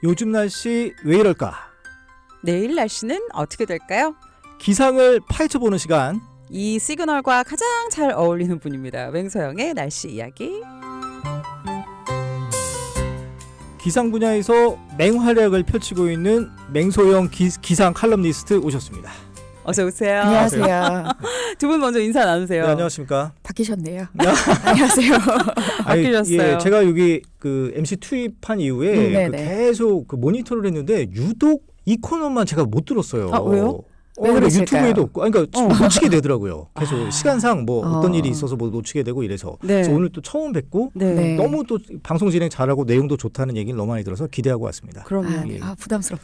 요즘 날씨 왜 이럴까? 내일 날씨는 어떻게 될까요? 기상을 파헤쳐보는 시간. 이 시그널과 가장 잘 어울리는 분입니다. 맹서영의 날씨 이야기. 기상 분야에서 맹활약을 펼치고 있는 맹소영 기상 칼럼니스트 오셨습니다. 어서 오세요. 안녕하세요. 두 분 먼저 인사 나누세요. 네, 안녕하십니까? 바뀌셨네요. 안녕하세요. 바뀌셨어요. 예, 제가 여기 그 MC 투입한 이후에 그 네네. 계속 그 모니터를 했는데 유독 이 코너만 제가 못 들었어요. 아, 왜요? 왜 그러실까요? 유튜브에도 없고, 아니, 그러니까 놓치게 되더라고요. 계속 시간상 뭐 어떤 어. 일이 있어서 뭐 놓치게 되고 이래서. 네. 그래서 오늘 또 처음 뵙고 네. 네. 너무 또 방송 진행 잘하고 내용도 좋다는 얘기를 너무 많이 들어서 기대하고 왔습니다. 그럼요. 예. 부담스럽네.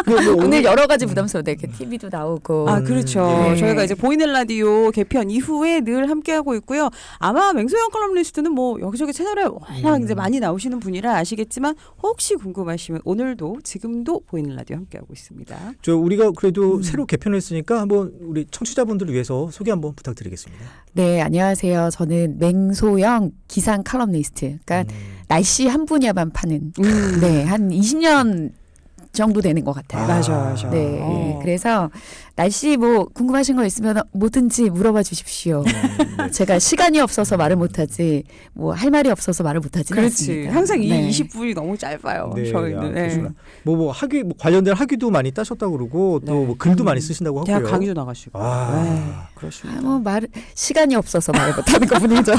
뭐 오늘 여러 가지 부담스러운데 이렇게 TV도 나오고. 아, 그렇죠. 네. 저희가 이제 보이는 라디오 개편 이후에 늘 함께하고 있고요. 아마 맹소영 컬럼니스트는 뭐 여기저기 채널에 워낙 이제 많이 나오시는 분이라 아시겠지만 혹시 궁금하시면 오늘도 지금도 보이는 라디오 함께하고 있습니다. 저 우리가 그래도 새로 개편했으니까 한번 우리 청취자분들을 위해서 소개 한번 부탁드리겠습니다. 네, 안녕하세요. 저는 맹소영 기상 칼럼니스트. 그러니까 날씨 한 분야만 파는. 네, 한 20년 정도 되는 것 같아요. 맞아. 네, 어. 그래서 날씨 뭐 궁금하신 거 있으면 뭐든지 물어봐 주십시오. 제가 시간이 없어서 말을 못하지, 뭐 할 말이 없어서 말을 못하지 그렇지. 않습니다. 항상 이 네. 20분이 너무 짧아요. 네, 저희는. 그러시구나. 뭐 학위 뭐 관련된 학위도 많이 따셨다고 그러고 또 네. 뭐 글도 많이 쓰신다고 하고요. 대학 강의도 나가시고. 아. 네, 그렇습니다. 뭐 말 시간이 없어서 말을 못하는 것뿐이죠.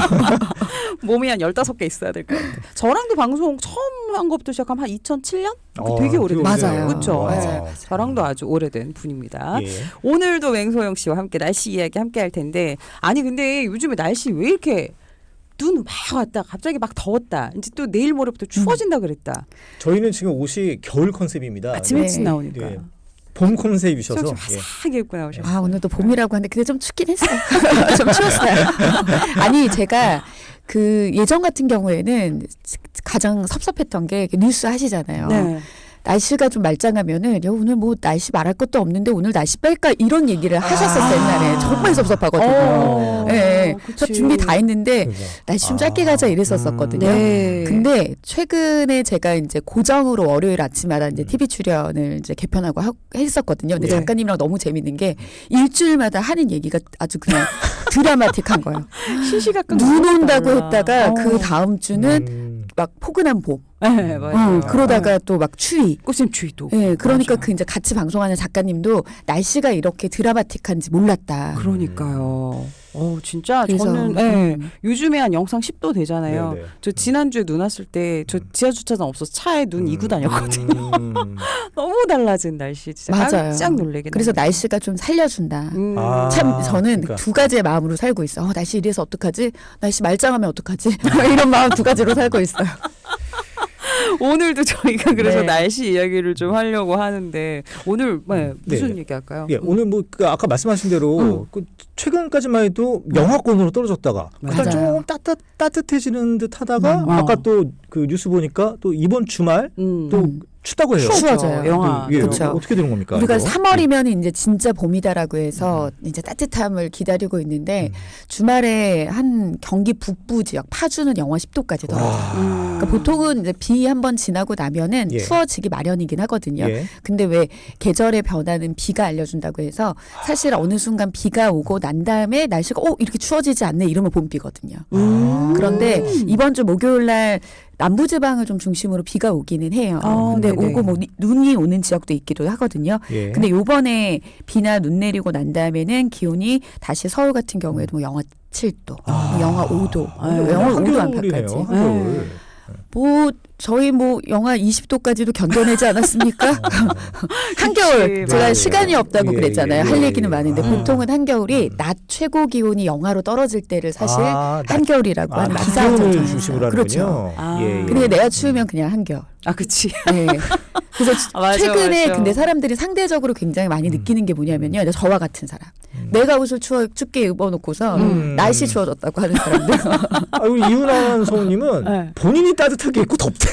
몸이 한 15개 있어야 될 것 같아요. 저랑도 방송 처음 한 것부터 시작하면 한 2007년? 되게 오래됐어요. 맞아요. 그렇죠. 와. 맞아요. 저랑도 아주 오래된 분입니다. 예. 오늘도 맹소영 씨와 함께 날씨 이야기 함께 할 텐데 아니 근데 요즘에 날씨 왜 이렇게 눈 막 왔다 갑자기 막 더웠다 이제 또 내일 모레부터 추워진다 그랬다 저희는 지금 옷이 겨울 컨셉입니다. 아침 일찍 네. 나오니까 예. 봄 컨셉이셔서 좀 예. 화사하게 입고 나오셨어요. 아, 오늘도 봄이라고 하는데 근데 좀 춥긴 했어요. 좀 추웠어요. 아니, 제가 그 예전 같은 경우에는 가장 섭섭했던 게 뉴스 하시잖아요. 네. 날씨가 좀 말짱하면은 야, 오늘 뭐 날씨 말할 것도 없는데 오늘 날씨 뺄까 이런 얘기를 하셨었어요. 옛날에 정말 섭섭하거든요. 예. 그래서 준비 다 했는데 그죠. 날씨 좀 짧게 가자 이랬었거든요. 네. 근데 최근에 제가 이제 고정으로 월요일 아침마다 이제 TV 출연을 이제 개편하고 했었거든요. 근데 네. 작가님이랑 너무 재밌는 게 일주일마다 하는 얘기가 아주 그냥 드라마틱한 거예요. 시시각각 눈 온다고 달라. 했다가 그 다음 주는 막 포근한 봄. 네, 맞아요. 그러다가 또 막 추위. 꽃샘 추위도. 예, 그러니까 맞아. 그 이제 같이 방송하는 작가님도 날씨가 이렇게 드라마틱한지 몰랐다. 그러니까요. 진짜 그래서, 저는 네, 요즘에 한 영상 10도 되잖아요. 네네. 저 지난주에 눈 왔을 때 저 지하 주차장 없어서 차에 눈 이고 다녔거든요. 너무 달라진 날씨 진짜 맞아요. 깜짝 놀래긴 그래서 합니다. 날씨가 좀 살려준다. 아, 참 저는 그러니까. 두 가지의 마음으로 살고 있어. 날씨 이래서 어떡하지? 날씨 말짱하면 어떡하지? 이런 마음 두 가지로 살고 있어요. 오늘도 저희가 그래서 네. 날씨 이야기를 좀 하려고 하는데 오늘 무슨 네. 얘기 할까요? 예, 오늘 뭐 그 아까 말씀하신 대로 그 최근까지만 해도 영하권으로 떨어졌다가 그다음 맞아요. 좀 따뜻해지는 듯 하다가 아까 또 그 뉴스 보니까 또 이번 주말 또 춥다고 해요. 추워져요. 영하. 예, 그렇죠. 어떻게 되는 겁니까? 우리가 이거? 3월이면 이제 진짜 봄이다라고 해서 이제 따뜻함을 기다리고 있는데 주말에 한 경기 북부 지역 파주는 영하 10도까지 떨어져요. 그러니까 보통은 이제 비 한번 지나고 나면은 예. 추워지기 마련이긴 하거든요. 예. 근데 왜 계절의 변화는 비가 알려준다고 해서 사실 어느 순간 비가 오고 난 다음에 날씨가 이렇게 추워지지 않네 이러면 봄비거든요. 그런데 이번 주 목요일 날 남부지방을 좀 중심으로 비가 오기는 해요. 근데 네네. 오고 뭐 눈이 오는 지역도 있기도 하거든요. 예. 근데 요번에 비나 눈 내리고 난 다음에는 기온이 다시 서울 같은 경우에도 뭐 영하 7도, 뭐 영하 5도, 영하 5도 한겨울이네요, 안팎까지. 한겨울. 뭐 저희 뭐 영하 20도까지도 견뎌내지 않았습니까? 한겨울 그치, 제가 맞아요. 시간이 없다고 예, 그랬잖아요. 예, 할 예, 얘기는 예. 많은데 보통은 한겨울이 낮 최고 기온이 영하로 떨어질 때를 사실 한겨울이라고 하는 낮 기상 기온을 현상이 중심으로 있어요. 그렇죠. 하는군요. 아. 예, 예. 근데 내가 추우면 그냥 한겨울. 아, 그치. 네. 그래서 맞아, 최근에 맞아. 근데 사람들이 상대적으로 굉장히 많이 느끼는 게 뭐냐면요. 저와 같은 사람. 내가 옷을 춥게 입어놓고서 날씨 추워졌다고 하는 사람들. 우리 이윤아 성우님은 네. 본인이 따뜻하게 입고 덥대.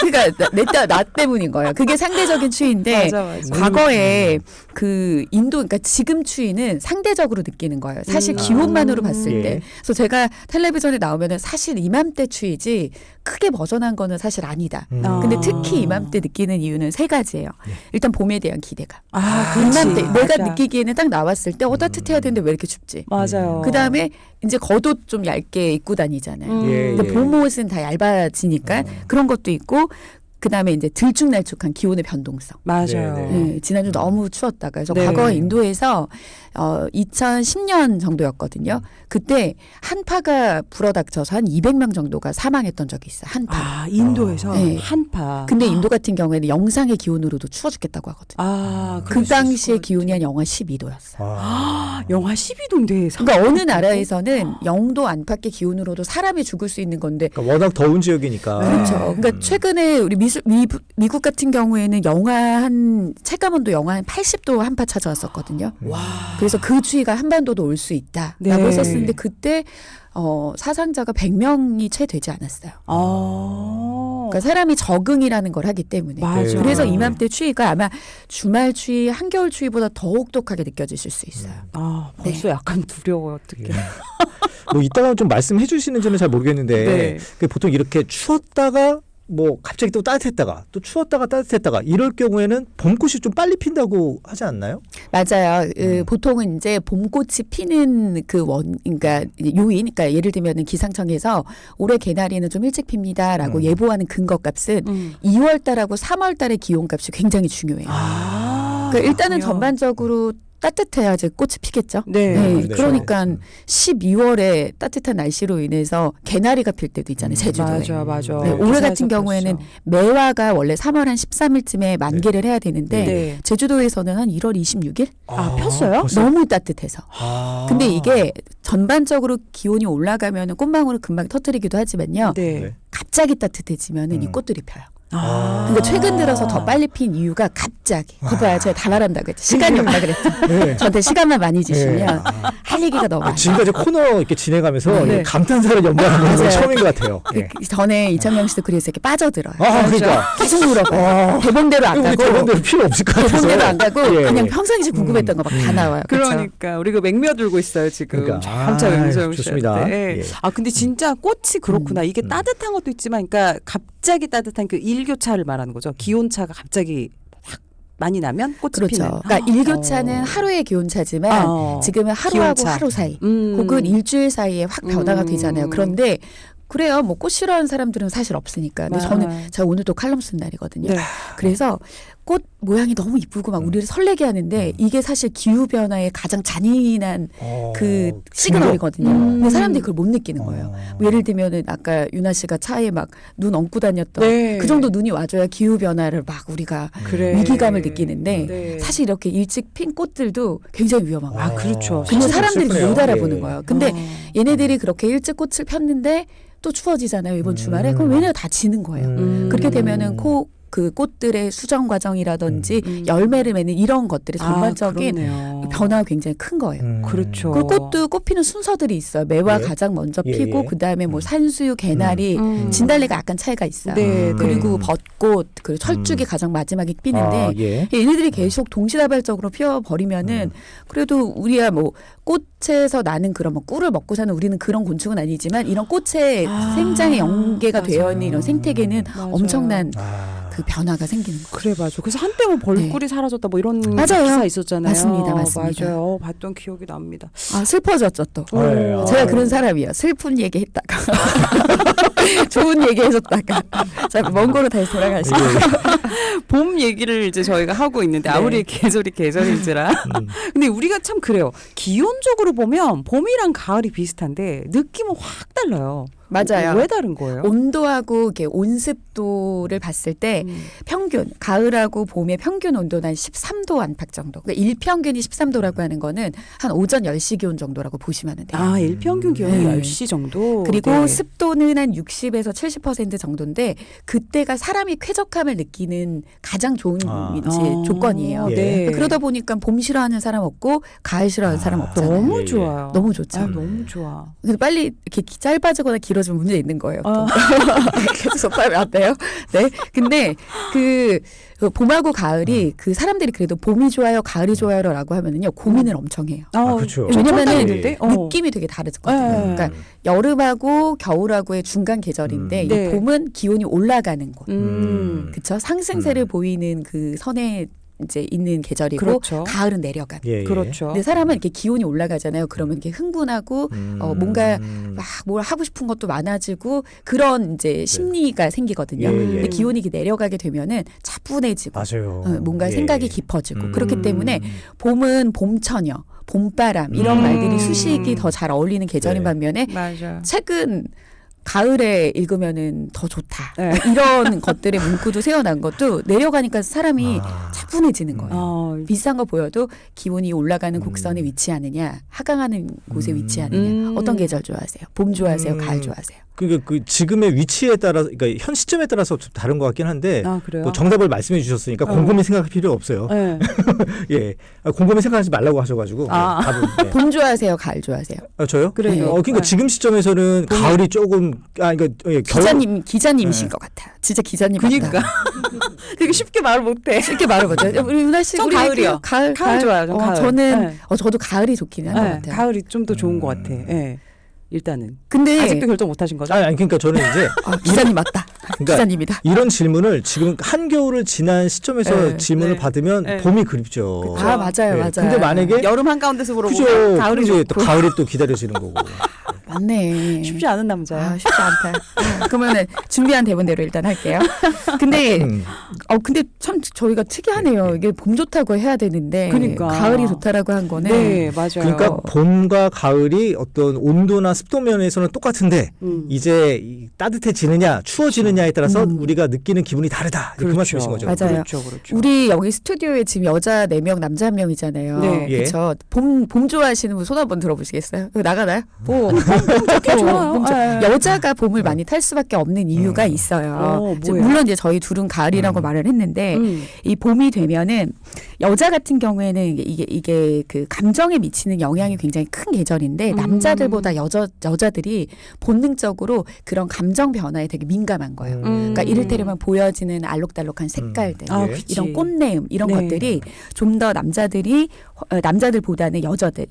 그러니까 나 때문인 거예요. 그게 상대적인 추위인데 맞아. 과거에 그 인도 그러니까 지금 추위는 상대적으로 느끼는 거예요. 사실 기온만으로 봤을 때. 예. 그래서 제가 텔레비전에 나오면은 사실 이맘때 추위지 크게 벗어난 거는 사실 아니다. 아. 근데 특히 이맘때 느끼는 이유는 세 가지예요. 일단 봄에 대한 기대감. 그렇지. 이맘때 내가 맞아. 느끼기에는 딱 나왔을 때 따뜻해야 되는데 왜 이렇게 춥지? 맞아요. 그다음에 이제 겉옷 좀 얇게 입고 다니잖아요. 예, 근데 예. 봄옷은 다 얇아지니까 그런 것도 있고 그다음에 이제 들쭉날쭉한 기온의 변동성. 맞아요. 네, 네, 지난주 너무 추웠다가 그래서 네. 과거 인도에서 2010년 정도였거든요. 그때 한파가 불어닥쳐서 한 200명 정도가 사망했던 적이 있어요. 한파. 인도에서 네. 한파. 근데 인도 같은 경우에는 영상의 기온으로도 추워 죽겠다고 하거든요. 그럴 그 수 있을 당시의 것 기온이 한 영하 12도였어요. 영하 12도인데. 그러니까 어느 나라에서는 0도 안팎의 기온으로도 사람이 죽을 수 있는 건데 그러니까 워낙 더운 지역이니까. 그렇죠. 그러니까 최근에 우리 미국 같은 경우에는 체감온도 영하 한 80도 한파 찾아왔었거든요. 와. 그래서 그 추위가 한반도도 올 수 있다라고 네. 했었는데 그때 사상자가 100명이 채 되지 않았어요. 그러니까 사람이 적응이라는 걸 하기 때문에. 맞아. 그래서 이맘때 추위가 아마 주말 추위, 한겨울 추위보다 더 혹독하게 느껴지실 수 있어요. 벌써 약간 두려워요. 어떻게? 뭐 이따가 좀 말씀해 주시는지는 잘 모르겠는데 네. 그 보통 이렇게 추웠다가 뭐 갑자기 또 따뜻했다가 또 추웠다가 따뜻했다가 이럴 경우에는 봄꽃이 좀 빨리 핀다고 하지 않나요? 맞아요. 보통은 이제 봄꽃이 피는 그러니까 요인, 그러니까 예를 들면 기상청에서 올해 개나리는 좀 일찍 핍니다라고 예보하는 근거값은 2월달하고 3월달의 기온값이 굉장히 중요해요. 그러니까 일단은 전반적으로 따뜻해야지 꽃이 피겠죠. 네. 네. 그러니까 12월에 따뜻한 날씨로 인해서 개나리가 필 때도 있잖아요. 제주도에. 맞아. 네, 올해 같은 경우에는 매화가 원래 3월 한 13일쯤에 만개를 해야 되는데 네. 제주도에서는 한 1월 26일? 폈어요? 벌써? 너무 따뜻해서. 아. 근데 이게 전반적으로 기온이 올라가면 꽃망울을 금방 터뜨리기도 하지만요. 네. 네. 갑자기 따뜻해지면 이 꽃들이 펴요. 아. 그러니까 최근 들어서 더 빨리 핀 이유가 갑자기. 거봐요. 제가 다 말한다고 했죠. 시간이 없다 그랬죠. 네. 저한테 시간만 많이 주시면 네. 할 얘기가 너무 많아요. 지금까지 코너 이렇게 진행하면서 네. 감탄사를 연발하는 건 맞아요. 처음인 것 같아요. 예. 전에 이창명 씨도 그래서 이렇게 빠져들어요. 그러니까 계속 물어봐요. 대본대로 안 우리 가고 대본대로 필요 없을 것 같아서 대본대로 안 가고 예, 그냥 예. 평상시 궁금했던 거 막 다 나와요. 그렇죠? 그러니까 우리가 맹며들고 있어요 지금. 그러니까. 한참 맹소영 좋습니다. 씨한테. 예. 근데 진짜 꽃이 그렇구나. 이게 따뜻한 것도 있지만, 그러니까 갑자기 따뜻한 그 일교차를 말하는 거죠. 기온차가 갑자기 확 많이 나면 꽃이 그렇죠. 피는. 그러니까 일교차는 하루의 기온차지만 지금은 하루하고 기온차. 하루 사이 혹은 일주일 사이에 확 변화가 되잖아요. 그런데 그래요. 뭐 꽃 싫어하는 사람들은 사실 없으니까. 근데 제가 오늘 또 칼럼 쓴 날이거든요. 네. 그래서 꽃 모양이 너무 이쁘고 막 우리를 설레게 하는데 이게 사실 기후 변화의 가장 잔인한 그 시그널이거든요. 근데 사람들이 그걸 못 느끼는 거예요. 뭐 예를 들면은 아까 유나 씨가 차에 막 눈 얹고 다녔던 네. 그 정도 눈이 와줘야 기후 변화를 막 우리가 그래. 위기감을 느끼는데 네. 사실 이렇게 일찍 핀 꽃들도 굉장히 위험한 거예요. 그렇죠. 근데 진짜 사람들이 슬프네요. 못 알아보는 예. 거예요. 근데 얘네들이 그렇게 일찍 꽃을 폈는데 또 추워지잖아요. 이번 주말에. 그럼 왜냐 다 지는 거예요. 그렇게 되면은 그 꽃들의 수정 과정이라든지 열매를 맺는 이런 것들이 전반적인 그렇네요. 변화가 굉장히 큰 거예요. 그렇죠. 그 꽃도 꽃 피는 순서들이 있어요. 매화 예. 가장 먼저 예, 피고 예. 그다음에 뭐 산수유, 개나리, 진달래가 약간 차이가 있어요. 네, 그리고 벚꽃, 그리고 철쭉이 가장 마지막에 피는데 예. 얘네들이 계속 동시다발적으로 피어버리면은 그래도 우리야 뭐 꽃에서 나는 그런 뭐 꿀을 먹고 사는 우리는 그런 곤충은 아니지만 이런 꽃의 생장에 연계가 되어 있는 이런 생태계는 맞아요. 엄청난 아. 그 변화가 생기는 거예요. 그래 맞아. 그래서 한때 뭐 벌꿀이 사라졌다 뭐 이런 맞아요. 기사 있었잖아요. 맞습니다. 맞아요. 봤던 기억이 납니다. 슬퍼졌죠 또. 네. 제가 그런 사람이에요. 슬픈 얘기 했다가 좋은 얘기 해줬다가 자, 먼 거로 다시 돌아가시죠. 봄 얘기를 이제 저희가 하고 있는데 아무리 계절이 계절인지라. 근데 우리가 참 그래요. 기온적으로 보면 봄이랑 가을이 비슷한데 느낌은 확 달라요. 맞아요. 왜 다른 거예요? 온도하고 이렇게 온습도를 봤을 때 평균 가을하고 봄의 평균 온도는 한 13도 안팎 정도. 그러니까 일평균이 13도라고 하는 거는 한 오전 10시 기온 정도라고 보시면 돼요. 일평균 기온이 네. 10시 정도. 그리고 네. 습도는 한 60에서 70% 정도인데 그때가 사람이 쾌적함을 느끼는 가장 좋은 조건이에요. 예. 네. 그러다 보니까 봄 싫어하는 사람 없고 가을 싫어하는 사람 없잖아요. 너무 예, 예. 좋아요. 너무 좋죠. 너무 좋아. 그래서 빨리 이렇게 짧아지거나 길어지거나 들어주면 문제 있는 거예요. 또. 계속 속담이 안 돼요. 네. 근데 그 봄하고 가을이 그 사람들이 그래도 봄이 좋아요, 가을이 좋아요라고 하면은요 고민을 엄청 해요. 그렇죠. 왜냐면은 예. 느낌이 되게 다르거든요. 네. 그러니까 여름하고 겨울하고의 중간 계절인데 이 네. 봄은 기온이 올라가는 곳. 그렇죠. 상승세를 음. 보이는 그 선에 이제 있는 계절이고 그렇죠. 가을은 내려가는. 예, 예. 그렇죠. 근데 사람은 이렇게 기온이 올라가잖아요. 그러면 이렇게 흥분하고 뭔가 막 뭘 하고 싶은 것도 많아지고 그런 이제 심리가 생기거든요. 예, 예. 근데 기온이 이렇게 내려가게 되면은 차분해지고 맞아요. 뭔가 예. 생각이 깊어지고 그렇기 때문에 봄은 봄처녀, 봄바람 이런 말들이 수식이 더 잘 어울리는 계절인 네. 반면에 맞아. 책은 가을에 읽으면은 더 좋다. 네. 이런 것들의 문구도 세워난 것도 내려가니까 사람이 차분해지는 거예요. 비싼 거 보여도 기온이 올라가는 곡선에 위치하느냐, 하강하는 곳에 위치하느냐. 어떤 계절 좋아하세요? 봄 좋아하세요? 가을 좋아하세요? 그러니까 그 지금의 위치에 따라서, 그러니까 현 시점에 따라서 좀 다른 것 같긴 한데, 그래요? 뭐 정답을 말씀해 주셨으니까 곰곰이 생각할 필요 없어요. 네. 예, 곰곰이 생각하지 말라고 하셔가지고 답은. 네. 봄 좋아하세요? 가을 좋아하세요? 저요? 그래요. 그러니까 네. 지금 시점에서는 가을이 조금, 그러니까 예, 기자님이신 것 같아요. 진짜 기자님 그러니까 같다. 되게 쉽게 말을 못해. 쉽게 말을 못해요. 우리 윤아 씨, 전 우리 가을이요. 가을 좋아요. 전 가을. 저는 네. 저도 가을이 좋기는 한 것 같아요. 가을이 좀 더 좋은 것 같아. 예. 일단은. 근데 아직도 결정 못 하신 거죠? 아니, 그러니까 저는 이제 기자님 맞다. 그러니까 기자님이다. 이런 질문을 지금 한겨울을 지난 시점에서 네, 질문을 네. 받으면 네. 봄이 그립죠. 그쵸. 맞아요, 맞아요. 근데 만약에 여름 한가운데서 물어보면 그죠. 가을이 이제 좋고. 또 가을이 또 기다려지는 거고. 맞네. 쉽지 않은 남자야. 쉽지 않다. 그러면은 준비한 대본대로 일단 할게요. 근데 근데 참 저희가 특이하네요. 이게 봄 좋다고 해야 되는데 그러니까. 가을이 좋다라고 한 거는 네, 맞아요. 그러니까 봄과 가을이 어떤 온도나 습도 면에서는 똑같은데 이제 이 따뜻해지느냐 추워지느냐에 따라서 우리가 느끼는 기분이 다르다. 그 말씀이신 거죠. 맞아요. 그렇죠, 그렇죠. 우리 여기 스튜디오에 지금 여자 4명, 남자 1명이잖아요. 네. 예. 그렇죠. 봄 좋아하시는 분 손 한번 들어보시겠어요? 이거 나가나요? 좋아요. 봄 예. 여자가 봄을 많이 탈 수밖에 없는 이유가 있어요. 이제 뭐예요? 물론 이제 저희 둘은 가을이라고 말을 했는데 이 봄이 되면은 여자 같은 경우에는 이게 그 감정에 미치는 영향이 굉장히 큰 계절인데 남자들보다 여자들이 본능적으로 그런 감정 변화에 되게 민감한 거예요. 그러니까 이를테면 보여지는 알록달록한 색깔들, 아, 그치. 이런 꽃내음 이런 네. 것들이 좀 더 남자들보다는 여자들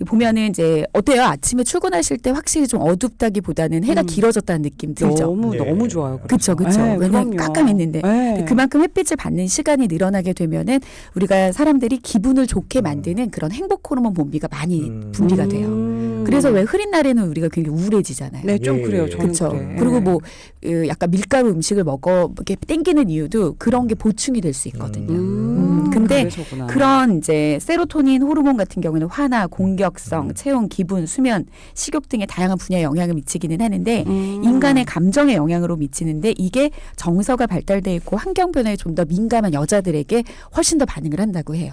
보면은 이제 어때요? 아침에 출근하실 때 확실히 좀 어둡다기보다는 해가 길어졌다는 느낌 들죠. 너무 좋아요. 그렇죠. 네, 왜냐면 그럼요. 깜깜했는데 네. 그만큼 햇빛을 받는 시간이 늘어나게 되면은 우리가 사람들이 기분을 좋게 만드는 그런 행복 호르몬 분비가 많이 분비가 돼요. 그래서 왜 흐린 날에는 우리가 굉장히 우울해지잖아요. 네, 좀 예, 그래요. 예. 저는 그렇죠. 그래. 그리고 뭐 약간 밀가루 음식을 먹어 이렇게 땡기는 이유도 그런 게 보충이 될 수 있거든요. 근데 그래서구나. 그런 이제 세로토닌 호르몬 같은 경우는 화나 공격성, 체온, 기분, 수면, 식욕 등의 다양한 분야에 영향을 미치기는 하는데 인간의 감정에 영향으로 미치는데 이게 정서가 발달돼 있고 환경 변화에 좀 더 민감한 여자들에게 훨씬 더 반응을 한다고 해요.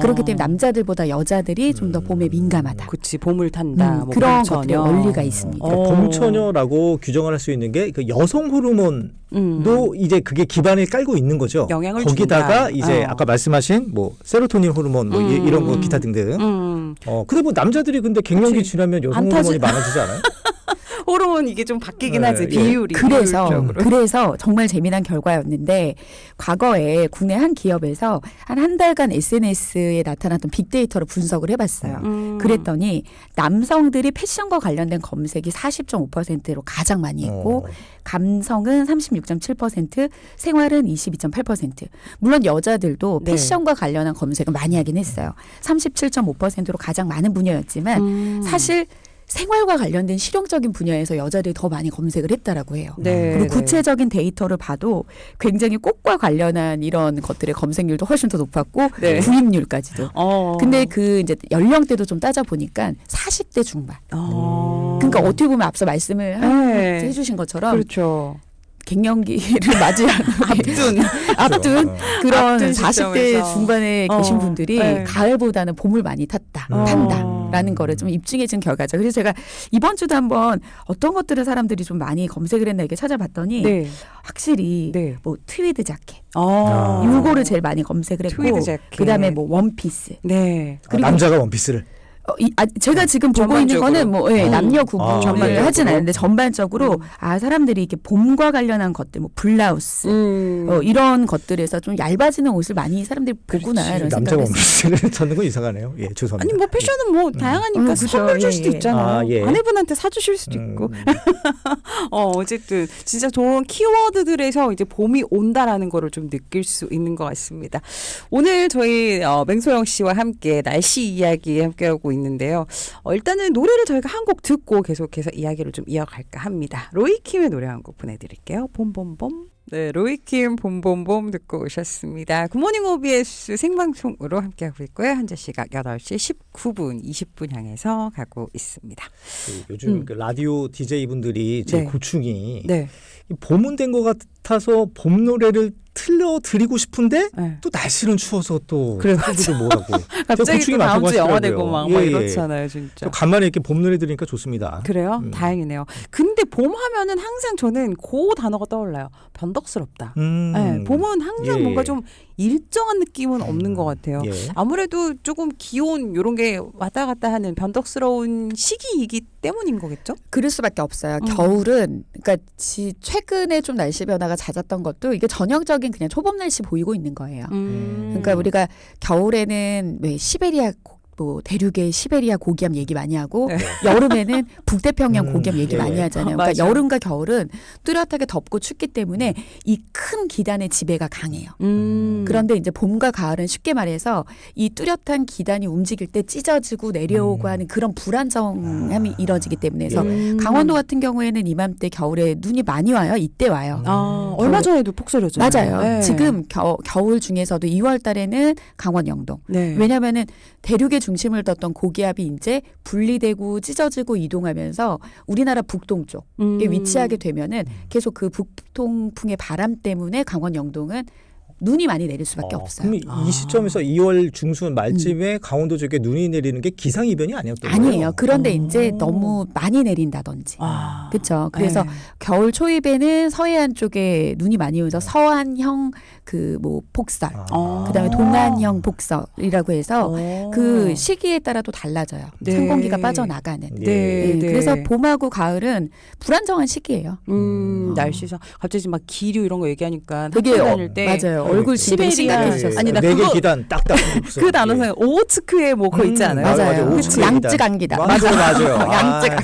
그렇기 때문에 남자들보다 여자들이 좀 더 봄에 민감하다. 그치, 봄을 탄다. 뭐 그런 봄처녀. 것들의 원리가 있습니다. 그러니까 봄처녀라고 규정을 할 수 있는 게 그 여성 호르몬도 이제 그게 기반을 깔고 있는 거죠. 영향을 거기다가 준다. 이제 아까 말씀하신 뭐 세로토닌 호르몬 뭐 이런 거 기타 등등. 근데 뭐 남자들이 근데 갱년기 그치. 지나면 여성 안 호르몬이 타지. 많지 않아요? 호르몬 이게 좀 바뀌긴 네, 하지. 예. 비율이. 비율적으로. 그래서 정말 재미난 결과였는데 과거에 국내 한 기업에서 한 달간 SNS에 나타났던 빅데이터를 분석을 해봤어요. 그랬더니 남성들이 패션과 관련된 검색이 40.5%로 가장 많이 했고 감성은 36.7%, 생활은 22.8%. 물론 여자들도 네. 패션과 관련한 검색은 많이 하긴 했어요. 37.5%로 가장 많은 분야였지만 사실 생활과 관련된 실용적인 분야에서 여자들이 더 많이 검색을 했다라고 해요. 네, 그리고 네. 구체적인 데이터를 봐도 굉장히 꽃과 관련한 이런 것들의 검색률도 훨씬 더 높았고 네. 구입률까지도. 근데 그 이제 연령대도 좀 따져 보니까 40대 중반. 그러니까 어떻게 보면 앞서 말씀을 네. 해주신 것처럼 그렇죠. 갱년기를 맞이하는 앞둔 그런 앞둔 40대 시점에서. 중반에 계신 분들이 네. 가을보다는 봄을 많이 탄다라는 거를 좀 입증해준 결과죠. 그래서 제가 이번 주도 한번 어떤 것들을 사람들이 좀 많이 검색을 했나 이렇게 찾아봤더니 네. 확실히 네. 뭐 트위드 자켓 아. 요거를 제일 많이 검색을 했고 트위드 자켓. 그다음에 뭐 원피스 네. 남자가 원피스를. 제가 지금 보고 있는 거는 뭐 남녀 구분을 전반적으로. 하진 않는데 전반적으로 사람들이 이렇게 봄과 관련한 것들, 뭐 블라우스 이런 것들에서 좀 얇아지는 옷을 많이 사람들이 보구나 이런 남자가 생각을 했어요. 옷을 찾는 건 이상하네요. 예, 죄송합니다. 아니 뭐 패션은 뭐 다양하니까 그죠. 선물 줄 수도 예, 예. 있잖아요. 예. 아내분한테 사주실 수도 있고. 어쨌든 진짜 좋은 키워드들에서 이제 봄이 온다라는 거를 좀 느낄 수 있는 것 같습니다. 오늘 저희 맹소영 씨와 함께 날씨 이야기 함께하고 있는데요. 일단은 노래를 저희가 한 곡 듣고 계속해서 이야기를 좀 이어갈까 합니다. 로이킴의 노래 한 곡 보내드릴게요. 봄봄봄. 네, 로이킴 봄봄봄 듣고 오셨습니다. 굿모닝 OBS 생방송으로 함께하고 있고요. 현재 시각 8시 19분, 20분 향해서 가고 있습니다. 요즘 그 라디오 DJ분들이 제 네. 고충이 네. 이 봄은 된 것 같아서 봄 노래를 틀어드리고 싶은데 네. 또 날씨는 추워서 또 그래, 또 뭐라고. 갑자기 고충이 또 다음 많다고 주 영화 하시더라고요. 되고 막 예, 예. 이렇잖아요, 진짜. 저 간만에 이렇게 봄 노래 들으니까 좋습니다. 그래요? 다행이네요. 근데 봄 하면은 항상 저는 그 단어가 떠올라요. 변덕스럽다. 네, 봄은 항상 예. 뭔가 좀 일정한 느낌은 없는 것 같아요. 예. 아무래도 조금 기온 이런 게 왔다 갔다 하는 변덕스러운 시기이기 때문인 거겠죠? 그럴 수밖에 없어요. 겨울은 그러니까 최근에 좀 날씨 변화가 잦았던 것도 이게 전형적인 그냥 초봄 날씨 보이고 있는 거예요. 그러니까 우리가 겨울에는 왜 시베리아 뭐 대륙의 시베리아 고기압 얘기 많이 하고 네. 여름에는 북태평양 고기압 얘기 예. 많이 하잖아요. 그러니까 맞아요. 여름과 겨울은 뚜렷하게 덥고 춥기 때문에 이 큰 기단의 지배가 강해요. 그런데 이제 봄과 가을은 쉽게 말해서 이 뚜렷한 기단이 움직일 때 찢어지고 내려오고 하는 그런 불안정함이 이뤄지기 때문에 그래서 강원도 같은 경우에는 이맘때 겨울에 눈이 많이 와요. 이때 와요. 얼마 전에도 폭설이었잖아요. 맞아요. 네. 지금 겨울 중에서도 2월 달에는 강원 영동. 네. 왜냐하면은 대륙의 중심을 뒀던 고기압이 이제 분리되고 찢어지고 이동하면서 우리나라 북동쪽에 위치하게 되면은 계속 그 북동풍의 바람 때문에 강원 영동은 눈이 많이 내릴 수밖에 없어요. 그럼 이 시점에서 2월 중순 말쯤에 강원도 쪽에 눈이 내리는 게 기상이변이 아니었던 거예요? 아니에요. 그런데 이제 너무 많이 내린다든지. 그렇죠. 그래서 네. 겨울 초입에는 서해안 쪽에 눈이 많이 오면서 서안형 그 뭐 폭설, 그다음에 동안형 폭설이라고 해서 그 시기에 따라 또 달라져요. 네. 찬 공기가 빠져나가는. 네, 네. 그래서 봄하고 가을은 불안정한 시기예요. 날씨상 갑자기 막 기류 이런 거 얘기하니까 되게 학교 다닐 때 맞아요. 얼굴 시베리아. 심각해지셨어요. 아니, 나 네개 그거- 기단 딱딱. 그 단어상 오호츠크에 뭐 그거 있지 않아요? 맞아요. 오츠크 양쯔강기다. 맞아요. 양쯔강.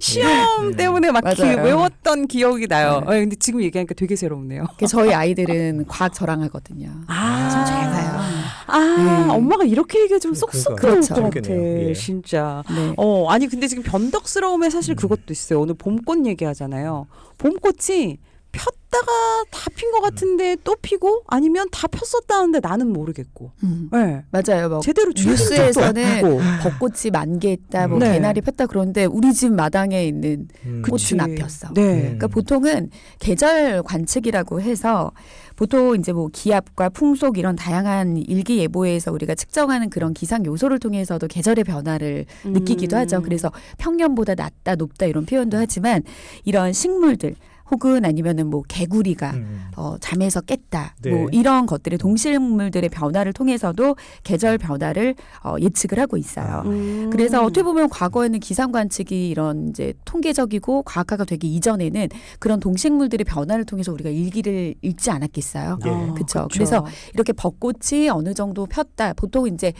시험 때문에 막 맞아요. 외웠던 기억이 나요. 근데 지금 얘기하니까 되게 새롭네요. 저희 아이들은 과학 저랑하거든요. 지금 잘 가요. 엄마가 이렇게 얘기해 좀 쏙쏙 들어올 그렇죠. 것 같아. 그러겠네요. 예. 진짜. 네. 아니 근데 지금 변덕스러움에 사실 그것도 있어요. 오늘 봄꽃 얘기하잖아요. 봄꽃이 폈다가 다 핀 것 같은데 또 피고 아니면 다 폈었다는데 나는 모르겠고. 네. 맞아요. 뭐 제대로 뉴스에서는 적도 없고. 벚꽃이 만개했다, 뭐 네. 개나리 폈다 그러는데 우리 집 마당에 있는 그치. 꽃은 안 폈어. 네. 그러니까 보통은 계절 관측이라고 해서 보통 이제 뭐 기압과 풍속 이런 다양한 일기예보에서 우리가 측정하는 그런 기상 요소를 통해서도 계절의 변화를 느끼기도 하죠. 그래서 평년보다 낮다, 높다 이런 표현도 하지만 이런 식물들 혹은 아니면은 뭐 개구리가 잠에서 깼다. 네. 뭐 이런 것들의 동식물들의 변화를 통해서도 계절 변화를 예측을 하고 있어요. 그래서 어떻게 보면 과거에는 기상 관측이 이런 이제 통계적이고 과학화가 되기 이전에는 그런 동식물들의 변화를 통해서 우리가 일기를 읽지 않았겠어요. 예. 그렇죠. 그래서 이렇게 벚꽃이 어느 정도 폈다. 보통 이제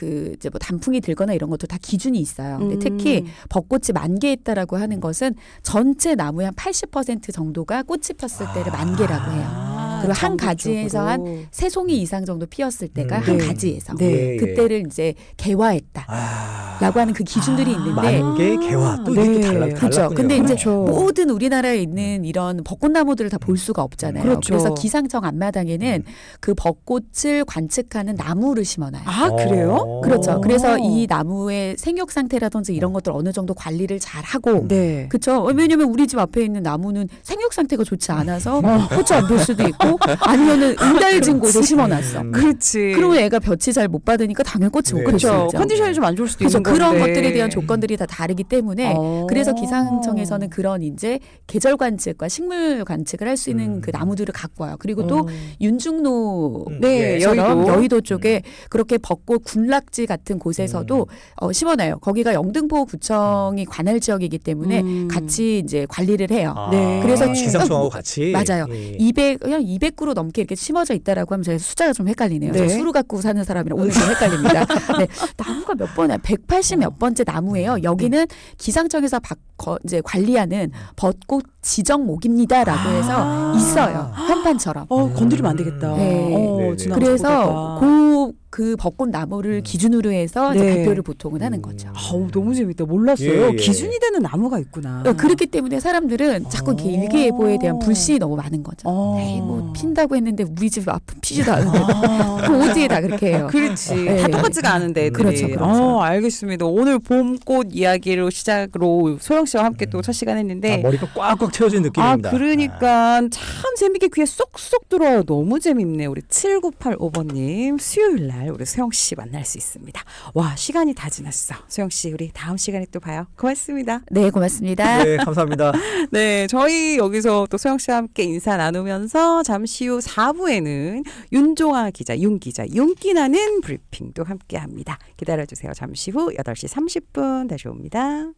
이제 뭐 단풍이 들거나 이런 것도 다 기준이 있어요. 근데 특히 벚꽃이 만개했다라고 하는 것은 전체 나무의 한 80% 정도가 꽃이 폈을 때를 만개라고 해요. 그리고 한 가지에서 한 3송이 이상 정도 피었을 때가 한 네. 가지에서 네. 그때를 이제 개화했다라고 하는 그 기준들이 있는데 만개 개화 또 네. 이게 그렇죠. 달랐군요. 근데 이제 그렇죠. 모든 우리나라에 있는 이런 벚꽃나무들을 다 볼 수가 없잖아요. 그렇죠. 그래서 기상청 앞마당에는 그 벚꽃을 관측하는 나무를 심어놔요. 아 그래요? 그렇죠. 그래서 이 나무의 생육 상태라든지 이런 것들 어느 정도 관리를 잘 하고 네. 그렇죠. 왜냐면 우리 집 앞에 있는 나무는 생육 상태가 좋지 않아서 꽃이 안 필 수도 있고 심어놓고 아니면은 응달진 곳에 심어놨어. 그렇지. 그러면 애가 볕이 잘 못 받으니까 당연히 꽃이 못 네. 필 수 그렇죠. 있죠. 컨디션이 좀 안 좋을 수도 그래서 있는 건데. 그런 것들에 대한 조건들이 다 다르기 때문에 어. 그래서 기상청에서는 그런 이제 계절 관측과 식물 관측을 할 수 있는 그 나무들을 갖고 와요. 그리고 또 윤중로 네, 처럼 여의도. 여의도 쪽에 그렇게 벚꽃 군락지 같은 곳에서도 심어놔요. 거기가 영등포구청이 관할 지역이기 때문에 같이 이제 관리를 해요. 네. 그래서 기상청하고 같이 맞아요. 예. 200그루 넘게 이렇게 심어져 있다라고 하면 제가 숫자가 좀 헷갈리네요. 네. 저 수루 갖고 사는 사람이라 오늘 좀 헷갈립니다. 네. 나무가 몇 번이야? 180 몇 번째 나무예요. 여기는 기상청에서 이제 관리하는 벚꽃 지정목입니다라고 해서 있어요. 한판처럼. 건드리면 안 되겠다. 네. 네. 그래서 그 벚꽃 나무를 기준으로 해서 이제 네. 발표를 보통은 하는 거죠. 아우, 너무 재밌다. 몰랐어요. 예, 예. 기준이 되는 나무가 있구나. 그렇기 때문에 사람들은 자꾸 이렇게 일기예보에 대한 불신이 너무 많은 거죠. 에이, 뭐 핀다고 했는데 우리 집 앞은 피지도 않은데 그 어디에 다 그렇게 해요. 그렇지. 네. 다 똑같지가 않은데. 애들이. 그렇죠, 그렇죠. 알겠습니다. 오늘 봄꽃 이야기로 시작으로 소영 씨와 함께 또 첫 시간 했는데. 머리가 꽉꽉 채워진 느낌입니다. 그러니까 참 재밌게 귀에 쏙쏙 들어와요. 너무 재밌네. 우리 7985번님 수요일 날 우리 소영 씨 만날 수 있습니다. 와, 시간이 다 지났어. 소영 씨, 우리 다음 시간에 또 봐요. 고맙습니다. 네, 고맙습니다. 네, 감사합니다. 네, 저희 여기서 또 소영 씨와 함께 인사 나누면서 잠시 후 4부에는 윤종아 기자, 윤 기자, 윤기나는 브리핑도 함께 합니다. 기다려주세요. 잠시 후 8시 30분 다시 옵니다.